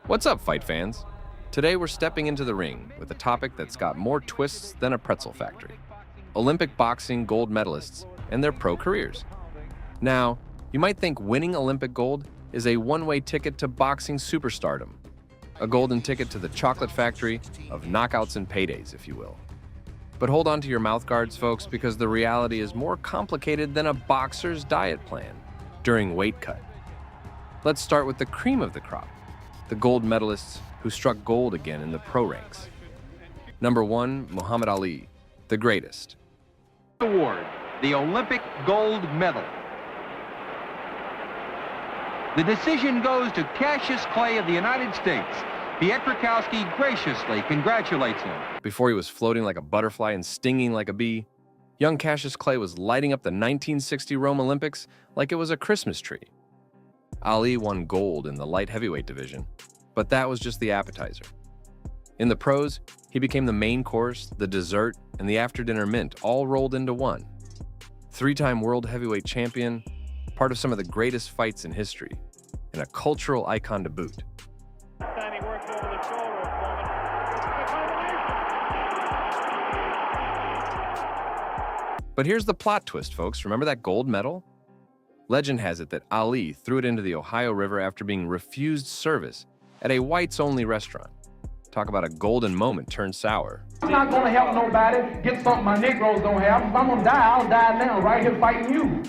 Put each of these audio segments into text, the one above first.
What's up, fight fans? Today we're stepping into the ring with a topic that's got more twists than a pretzel factory. Olympic boxing gold medalists and their pro careers. Now, you might think winning Olympic gold is a one-way ticket to boxing superstardom. A golden ticket to the chocolate factory of knockouts and paydays, if you will. But hold on to your mouth guards, folks, because the reality is more complicated than a boxer's diet plan during weight cut. Let's start with the cream of the crop, the gold medalists who struck gold again in the pro ranks. Number 1, Muhammad Ali, the greatest. Award, the Olympic gold medal. The decision goes to Cassius Clay of the United States. Pietrkowski graciously congratulates him. Before he was floating like a butterfly and stinging like a bee, young Cassius Clay was lighting up the 1960 Rome Olympics like it was a Christmas tree. Ali won gold in the light heavyweight division, but that was just the appetizer. In the pros, he became the main course, the dessert, and the after-dinner mint all rolled into one. Three-time world heavyweight champion, part of some of the greatest fights in history, and a cultural icon to boot. But here's the plot twist, folks. Remember that gold medal? Legend has it that Ali threw it into the Ohio River after being refused service at a whites-only restaurant. Talk about a golden moment turned sour. I'm not gonna help nobody get something my Negroes don't have. If I'm gonna die, I'll die now, right here fighting you.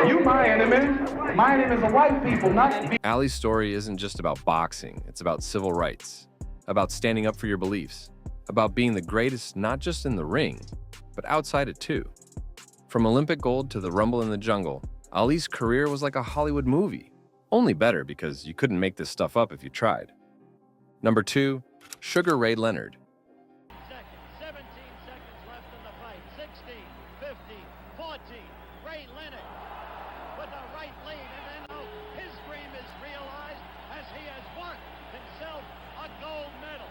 You my enemy. My enemy is the white people, not... Ali's story isn't just about boxing. It's about civil rights, about standing up for your beliefs, about being the greatest not just in the ring, but outside it too. From Olympic gold to the Rumble in the Jungle, Ali's career was like a Hollywood movie. Only better because you couldn't make this stuff up if you tried. Number 2, Sugar Ray Leonard. 17 seconds left in the fight. 60, 50, 40. Ray Leonard with a right lead, and then now his dream is realized as he has won himself a gold medal.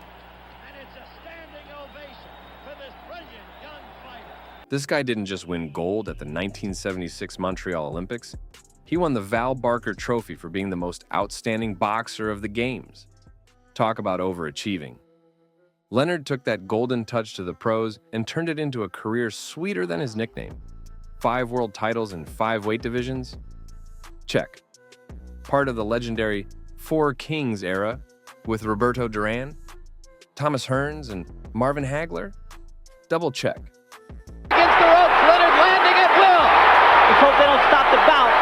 And it's a standing ovation for this brilliant young fighter. This guy didn't just win gold at the 1976 Montreal Olympics. He won the Val Barker Trophy for being the most outstanding boxer of the games. Talk about overachieving. Leonard took that golden touch to the pros and turned it into a career sweeter than his nickname. 5 world titles in 5 weight divisions? Check. Part of the legendary Four Kings era with Roberto Duran, Thomas Hearns, and Marvin Hagler? Double check. Against the ropes, Leonard landing at will. Let's hope they don't stop the bout.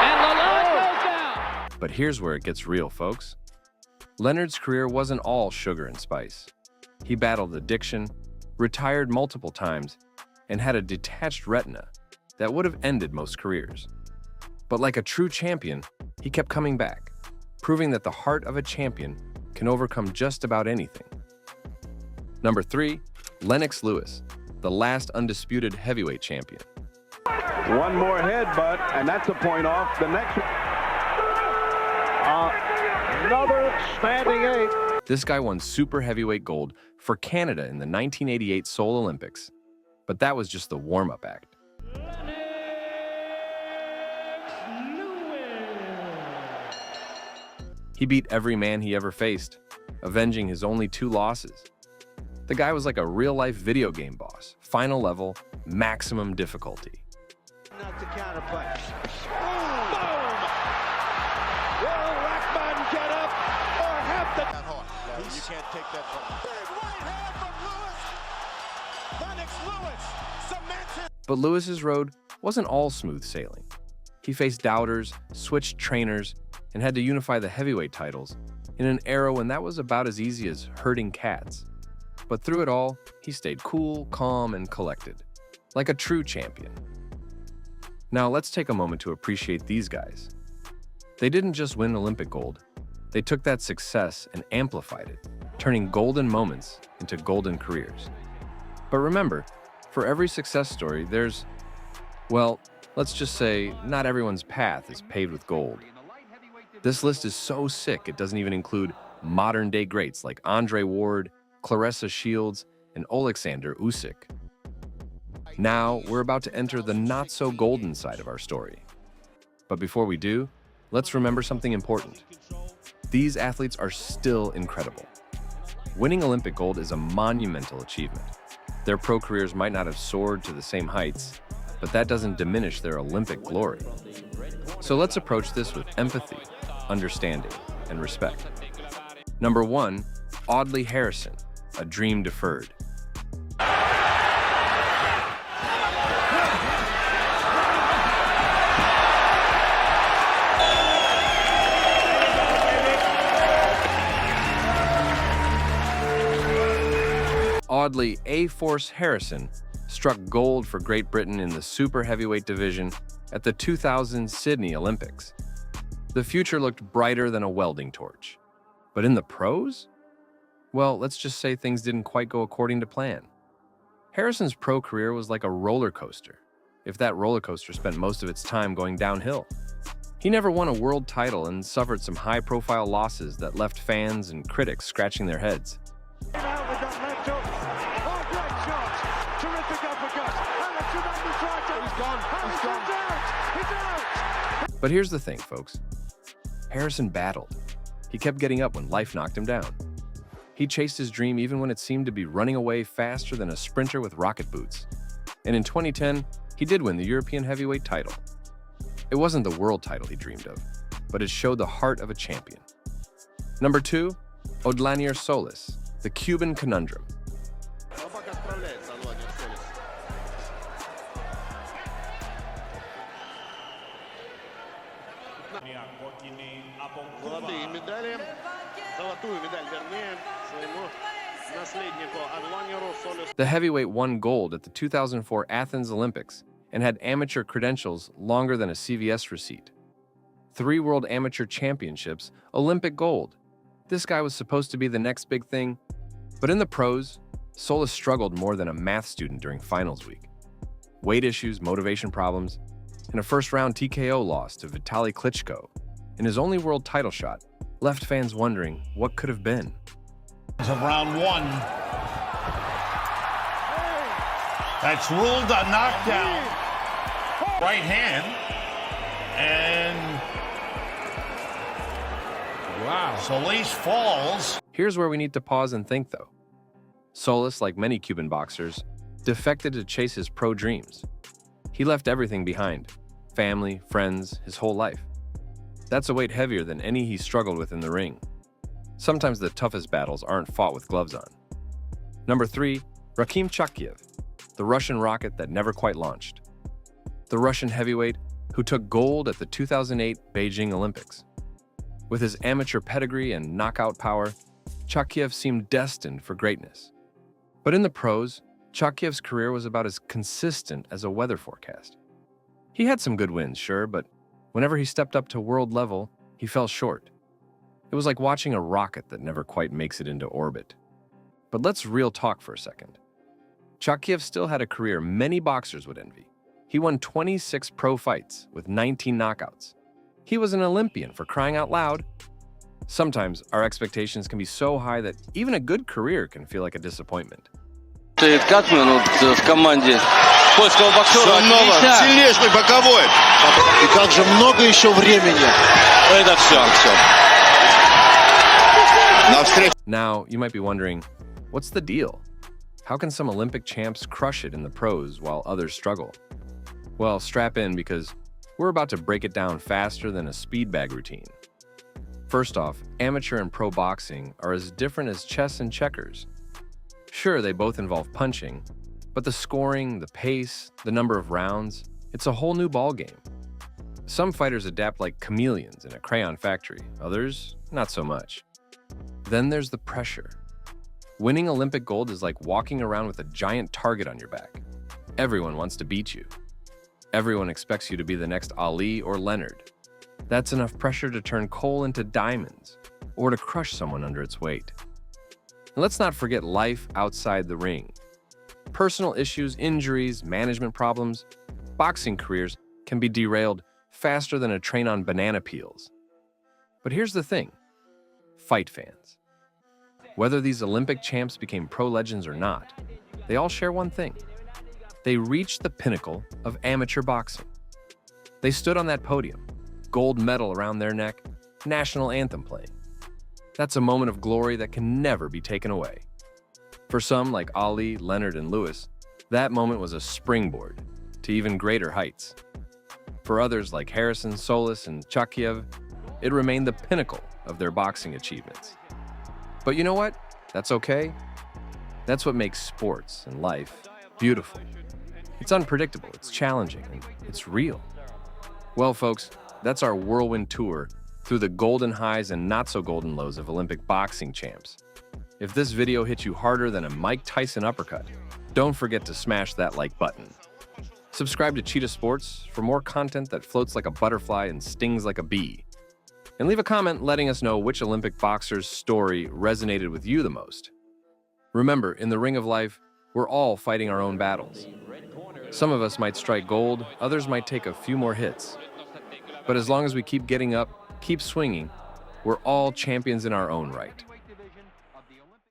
And Lalonde goes down. But here's where it gets real, folks. Leonard's career wasn't all sugar and spice. He battled addiction, retired multiple times, and had a detached retina that would have ended most careers. But like a true champion, he kept coming back, proving that the heart of a champion can overcome just about anything. Number 3, Lennox Lewis, the last undisputed heavyweight champion. One more headbutt, and that's a point off. The next another standing 8. This guy won super heavyweight gold for Canada in the 1988 Seoul Olympics. But that was just the warm-up act. He beat every man he ever faced, avenging his only 2 losses. The guy was like a real-life video game boss, final level, maximum difficulty. Not to counterpunch. Boom! Will Rackman get up or have to... No, you can't take that from big right hand from Lewis. Lennox Lewis cements it. But Lewis's road wasn't all smooth sailing. He faced doubters, switched trainers, and had to unify the heavyweight titles in an era when that was about as easy as herding cats. But through it all, he stayed cool, calm, and collected, like a true champion. Now let's take a moment to appreciate these guys. They didn't just win Olympic gold, they took that success and amplified it, turning golden moments into golden careers. But remember, for every success story, there's, well, let's just say not everyone's path is paved with gold. This list is so sick it doesn't even include modern-day greats like Andre Ward, Claressa Shields, and Oleksandr Usyk. Now, we're about to enter the not-so-golden side of our story. But before we do, let's remember something important. these athletes are still incredible. Winning Olympic gold is a monumental achievement. Their pro careers might not have soared to the same heights, but that doesn't diminish their Olympic glory. So let's approach this with empathy, understanding, and respect. Number 1, Audley Harrison, a dream deferred. Audley A-Force Harrison struck gold for Great Britain in the super heavyweight division at the 2000 Sydney Olympics. The future looked brighter than a welding torch. But in the pros? Well, let's just say things didn't quite go according to plan. Harrison's pro career was like a roller coaster, if that roller coaster spent most of its time going downhill. He never won a world title and suffered some high-profile losses that left fans and critics scratching their heads. But here's the thing, folks. Harrison battled. He kept getting up when life knocked him down. He chased his dream even when it seemed to be running away faster than a sprinter with rocket boots. And in 2010, he did win the European heavyweight title. It wasn't the world title he dreamed of, but it showed the heart of a champion. Number 2, Odlanier Solis, the Cuban conundrum. The heavyweight won gold at the 2004 Athens Olympics and had amateur credentials longer than a CVS receipt. 3 World Amateur Championships, Olympic gold. This guy was supposed to be the next big thing. But in the pros, Solis struggled more than a math student during finals week. Weight issues, motivation problems, and a first-round TKO loss to Vitaly Klitschko in his only world title shot left fans wondering what could have been. Of round 1. That's ruled a knockdown. Right hand. And wow. Solis falls. Here's where we need to pause and think, though. Solis, like many Cuban boxers, defected to chase his pro dreams. He left everything behind: family, friends, his whole life. That's a weight heavier than any he struggled with in the ring. Sometimes the toughest battles aren't fought with gloves on. Number 3, Rakhim Chakiev, the Russian rocket that never quite launched. The Russian heavyweight who took gold at the 2008 Beijing Olympics. With his amateur pedigree and knockout power, Chakiev seemed destined for greatness. But in the pros, Chakiev's career was about as consistent as a weather forecast. He had some good wins, sure, but whenever he stepped up to world level, he fell short. It was like watching a rocket that never quite makes it into orbit. But let's real talk for a second. Chakiev still had a career many boxers would envy. He won 26 pro fights with 19 knockouts. He was an Olympian, for crying out loud. Sometimes our expectations can be so high that even a good career can feel like a disappointment. Катман в команде польского боксера. Сильнейший боковой. И как же много еще времени. Это все. Now, you might be wondering, what's the deal? How can some Olympic champs crush it in the pros while others struggle? Well, strap in because we're about to break it down faster than a speed bag routine. First off, amateur and pro boxing are as different as chess and checkers. Sure, they both involve punching, but the scoring, the pace, the number of rounds, it's a whole new ballgame. Some fighters adapt like chameleons in a crayon factory, others, not so much. Then there's the pressure. Winning Olympic gold is like walking around with a giant target on your back. Everyone wants to beat you. Everyone expects you to be the next Ali or Leonard. That's enough pressure to turn coal into diamonds, or to crush someone under its weight. And let's not forget life outside the ring. Personal issues, injuries, management problems, boxing careers can be derailed faster than a train on banana peels. But here's the thing, fight fans. Whether these Olympic champs became pro legends or not, they all share one thing. They reached the pinnacle of amateur boxing. They stood on that podium, gold medal around their neck, national anthem playing. That's a moment of glory that can never be taken away. For some, like Ali, Leonard, and Lewis, that moment was a springboard to even greater heights. For others, like Harrison, Solis, and Chakiev, it remained the pinnacle of their boxing achievements. But you know what? That's okay. That's what makes sports and life beautiful. It's unpredictable, it's challenging, and it's real. Well, folks, that's our whirlwind tour through the golden highs and not-so-golden lows of Olympic boxing champs. If this video hit you harder than a Mike Tyson uppercut, don't forget to smash that like button. Subscribe to Cheetah Sports for more content that floats like a butterfly and stings like a bee. And leave a comment letting us know which Olympic boxer's story resonated with you the most. Remember, in the ring of life, we're all fighting our own battles. Some of us might strike gold, others might take a few more hits. But as long as we keep getting up, keep swinging, we're all champions in our own right.